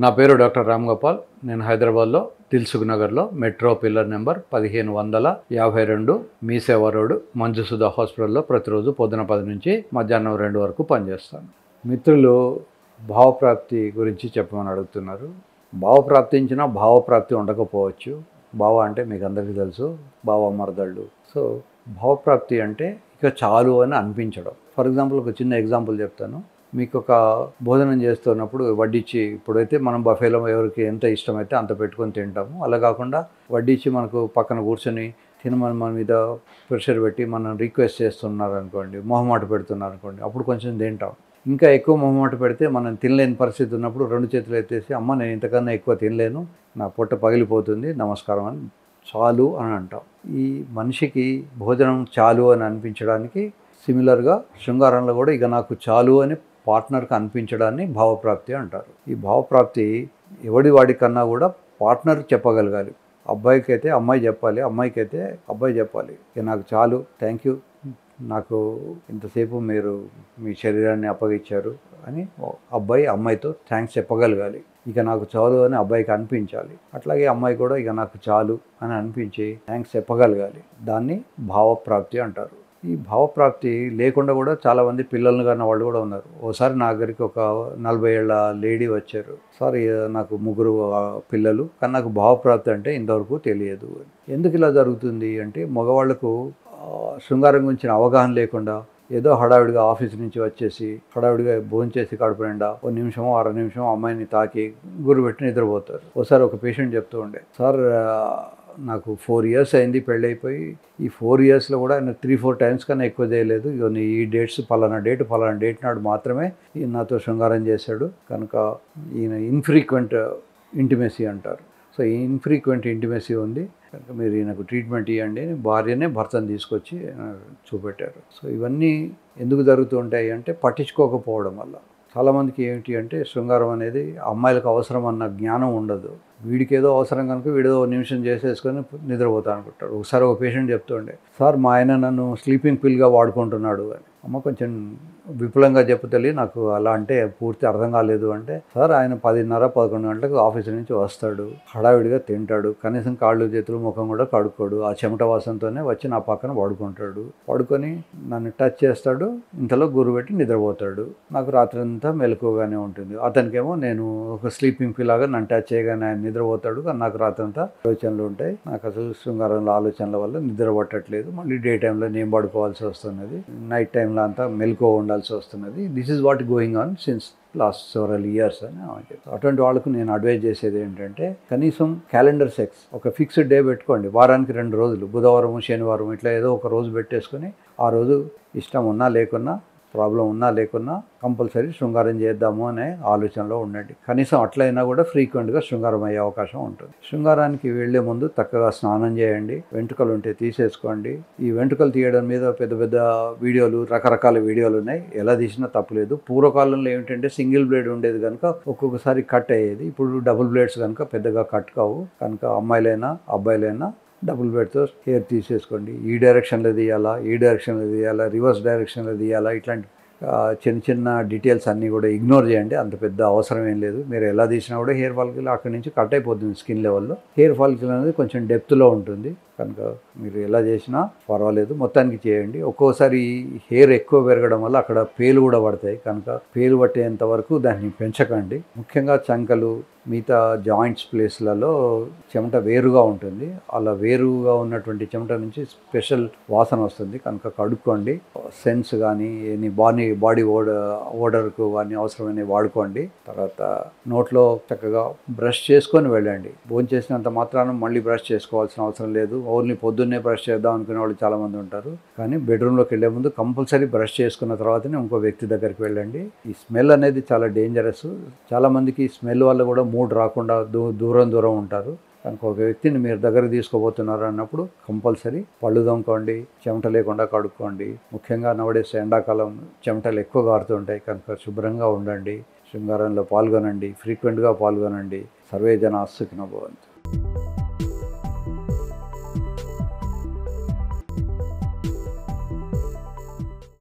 నా పేరు డాక్టర్ రామ్ గోపాల్. నేను హైదరాబాద్లో దిల్సుఖ్ నగర్లో మెట్రో పిల్లర్ నెంబర్ 1552 మీ సేవా రోడ్ మంజుసుధ హాస్పిటల్లో ప్రతిరోజు పొద్దున 10 నుంచి మధ్యాహ్నం 2 వరకు పనిచేస్తాను. మిత్రులు భావప్రాప్తి గురించి చెప్పమని అడుగుతున్నారు. భావప్రాప్తించినా భావప్రాప్తి ఉండకపోవచ్చు. భావ అంటే మీకు అందరికీ తెలుసు, భావ మరదళ్ళు. సో భావప్రాప్తి అంటే ఇక చాలు అని అనిపించడం. ఫర్ ఎగ్జాంపుల్ ఒక చిన్న ఎగ్జాంపుల్ చెప్తాను. మీకు ఒక భోజనం చేస్తున్నప్పుడు వడ్డించి, ఇప్పుడైతే మనం బఫేలో ఎవరికి ఎంత ఇష్టమైతే అంత పెట్టుకొని తింటాము. అలా కాకుండా వడ్డించి మనకు పక్కన కూర్చొని తినమని మన మీద ప్రెషర్ పెట్టి మనం రిక్వెస్ట్ చేస్తున్నారు అనుకోండి, మొహమాట పెడుతున్నారు అనుకోండి, అప్పుడు కొంచెం తింటాం. ఇంకా ఎక్కువ మొహమాట పెడితే మనం తినలేని పరిస్థితి ఉన్నప్పుడు 2 చేతులు ఎత్తేసి, అమ్మ నేను ఇంతకన్నా ఎక్కువ తినలేను, నా పొట్ట పగిలిపోతుంది, నమస్కారం అని చాలు అని అంటాం. ఈ మనిషికి భోజనం చాలు అని అనిపించడానికి సిమిలర్గా శృంగారంలో కూడా ఇక నాకు చాలు అని పార్ట్నర్కి అనిపించడాన్ని భావప్రాప్తి అంటారు. ఈ భావప్రాప్తి ఎవడి వాడికన్నా కూడా పార్ట్నర్ చెప్పగలగాలి. అబ్బాయికి అయితే అమ్మాయి చెప్పాలి, అమ్మాయికి అయితే అబ్బాయి చెప్పాలి. ఇక నాకు చాలు, థ్యాంక్ యూ, నాకు ఇంతసేపు మీరు మీ శరీరాన్ని అప్పగించారు అని అబ్బాయి అమ్మాయితో థ్యాంక్స్ చెప్పగలగాలి. ఇక నాకు చాలు అని అబ్బాయికి అనిపించాలి. అట్లాగే అమ్మాయి కూడా ఇక నాకు చాలు అని అనిపించి థ్యాంక్స్ చెప్పగలగాలి. దాన్ని భావప్రాప్తి అంటారు. ఈ భావప్రాప్తి లేకుండా కూడా చాలామంది పిల్లలను కన్నా వాళ్ళు కూడా ఉన్నారు. ఓసారి నా దగ్గరికి ఒక 40 ఏళ్ళ లేడీ వచ్చారు. సార్ నాకు 3 పిల్లలు, కానీ నాకు భావప్రాప్తి అంటే ఇంతవరకు తెలియదు. ఎందుకు ఇలా జరుగుతుంది అంటే, మగవాళ్లకు శృంగారం గురించిన అవగాహన లేకుండా ఏదో హడావిడిగా ఆఫీస్ నుంచి వచ్చేసి హడావిడిగా భోంచేసి కడుపు నిండా 1 నిమిషమో 1/2 నిమిషం అమ్మాయిని తాకి గురిపెట్టి నిద్రపోతారు. ఒకసారి ఒక పేషెంట్ చెప్తూ ఉండే, సార్ నాకు 4 ఇయర్స్ అయింది పెళ్ళైపోయి, ఈ 4 ఇయర్స్లో కూడా ఆయన 3-4 టైమ్స్ కన్నా ఎక్కువ చేయలేదు. ఇవన్నీ ఈ డేట్స్ పలానా డేట్ నాడు మాత్రమే ఈయన నాతో శృంగారం చేశాడు, కనుక ఈయన ఇన్ఫ్రీక్వెంట్ ఇంటిమేసీ అంటారు. సో ఈ ఇన్ఫ్రీక్వెంట్ ఇంటిమేసీ ఉంది కనుక మీరు ఈయనకు ట్రీట్మెంట్ ఇవ్వండి అని భార్యనే భర్తను తీసుకొచ్చి చూపెట్టారు. సో ఇవన్నీ ఎందుకు జరుగుతూ ఉంటాయి అంటే పట్టించుకోకపోవడం వల్ల. చాలామందికి ఏమిటి అంటే, శృంగారం అనేది అమ్మాయిలకు అవసరం అన్న జ్ఞానం ఉండదు. వీడికి ఏదో అవసరం కనుక వీడేదో 1 నిమిషం చేసేసుకొని నిద్రపోతా అనుకుంటాడు. ఒకసారి ఒక పేషెంట్ చెప్తుండే, సార్ మా ఆయన నన్ను స్లీపింగ్ పిల్గా వాడుకుంటున్నాడు అని. అమ్మ కొంచెం విపులంగా చెప్పుతలే, నాకు అలా అంటే పూర్తి అర్థం కాలేదు అంటే, సార్ ఆయన 10:30-11 గంటలకు ఆఫీస్ నుంచి వస్తాడు, హడావిడిగా తింటాడు, కనీసం కాళ్ళు చేతులు ముఖం కూడా కడుక్కోడు, ఆ చెమట వాసనతోనే వచ్చి నా పక్కన పడుకుంటాడు, పడుకొని నన్ను టచ్ చేస్తాడు, ఇంతలో గురు పెట్టి నిద్రపోతాడు, నాకు రాత్రి అంతా మెలకువగానే ఉంటుంది. అతనికేమో నేను ఒక స్లీపింగ్ పిల్ లాగా నన్ను టచ్ చేయగానే ఆయన నిద్రపోతాడు, కానీ నాకు రాత్రి అంతా ఆలోచనలు ఉంటాయి, నాకు అసలు శృంగారంలో ఆలోచనల వల్ల నిద్ర పట్టట్లేదు, మళ్ళీ డే టైంలో నేను పడుకోవాల్సి వస్తున్నది, నైట్ టైంలో అంతా మెలకువ ఉండాల్సి వస్తున్నది. This is what going on since last several years అని చెప్తాను. అటువంటి వాళ్ళకు నేను అడ్వైజ్ చేసేది ఏంటంటే, కనీసం క్యాలెండర్ సెక్స్ ఒక ఫిక్స్డ్ డే పెట్టుకోండి. వారానికి 2 రోజులు, బుధవారం శనివారం ఇట్లా ఏదో ఒక రోజు పెట్టేసుకొని, ఆ రోజు ఇష్టం ఉన్నా లేకున్నా, ప్రాబ్లం ఉన్నా లేకున్నా కంపల్సరీ శృంగారం చేద్దాము అనే ఆలోచనలో ఉండండి. కనీసం అట్లయినా కూడా ఫ్రీక్వెంట్గా శృంగారం అయ్యే అవకాశం ఉంటుంది. శృంగారానికి వెళ్లే ముందు చక్కగా స్నానం చేయండి, వెంట్రుకలు ఉంటే తీసేసుకోండి. ఈ వెంట్రుకలు తీయడం మీద పెద్ద పెద్ద వీడియోలు, రకరకాల వీడియోలు ఉన్నాయి, ఎలా తీసినా తప్పులేదు. పూర్వకాలంలో ఏమిటంటే సింగిల్ బ్లేడ్ ఉండేది కనుక ఒక్కొక్కసారి కట్ అయ్యేది, ఇప్పుడు డబుల్ బ్లేడ్స్ కనుక పెద్దగా కట్ కావు, కనుక అమ్మాయిలైనా అబ్బాయిలైనా డబుల్ బెడ్తో హెయిర్ తీసేసుకోండి. ఈ డైరెక్షన్లో తీయాలా, ఈ డైరెక్షన్లో తీయాలా, రివర్స్ డైరెక్షన్లో తీయాలా, ఇట్లాంటి చిన్న చిన్న డీటెయిల్స్ అన్నీ కూడా ఇగ్నోర్ చేయండి. అంత పెద్ద అవసరం ఏం లేదు. మీరు ఎలా తీసినా కూడా హెయిర్ ఫాలికల్ అక్కడి నుంచి కట్ అయిపోతుంది. స్కిన్ లెవెల్లో హెయిర్ ఫాలికల్ అనేది కొంచెం డెప్త్లో ఉంటుంది కనుక మీరు ఎలా చేసినా పర్వాలేదు, మొత్తానికి చేయండి. ఒక్కోసారి హెయిర్ ఎక్కువ పెరగడం వల్ల అక్కడ పేలు కూడా పడతాయి, కనుక పేలు పట్టేంత వరకు దాన్ని పెంచకండి. ముఖ్యంగా చంకలు, మిగతా జాయింట్స్ ప్లేస్లలో చెమట వేరుగా ఉంటుంది. అలా వేరుగా ఉన్నటువంటి చెమట నుంచి స్పెషల్ వాసన వస్తుంది, కనుక కడుక్కోండి. సెన్స్ కానీ ఎనీ బాడీ ఓడర్కు కానీ అవసరమైనవి వాడుకోండి. తర్వాత నోట్లో చక్కగా బ్రష్ చేసుకొని వెళ్ళండి. భోంచేసినంత మాత్రాన మళ్ళీ బ్రష్ చేసుకోవాల్సిన అవసరం లేదు. ఓన్లీ పొద్దున్నే బ్రష్ చేద్దాం అనుకునే వాళ్ళు చాలామంది ఉంటారు, కానీ బెడ్రూమ్లోకి వెళ్ళే ముందు కంపల్సరీ బ్రష్ చేసుకున్న తర్వాతనే ఇంకో వ్యక్తి దగ్గరికి వెళ్ళండి. ఈ స్మెల్ అనేది చాలా డేంజరస్. చాలామందికి స్మెల్ వల్ల కూడా మూడ్ రాకుండా దూరం ఉంటారు, కనుక ఒక వ్యక్తిని మీరు దగ్గర తీసుకోబోతున్నారు అన్నప్పుడు కంపల్సరీ పళ్ళు తోముకోండి, చెమట లేకుండా కడుక్కోండి. ముఖ్యంగా నవడేస్ ఎండాకాలం చెమటలు ఎక్కువ కారుతుంటాయి, కనుక శుభ్రంగా ఉండండి. శృంగారంలో పాల్గొనండి, ఫ్రీక్వెంట్గా పాల్గొనండి. సర్వే జనా సుఖినో భవంతు.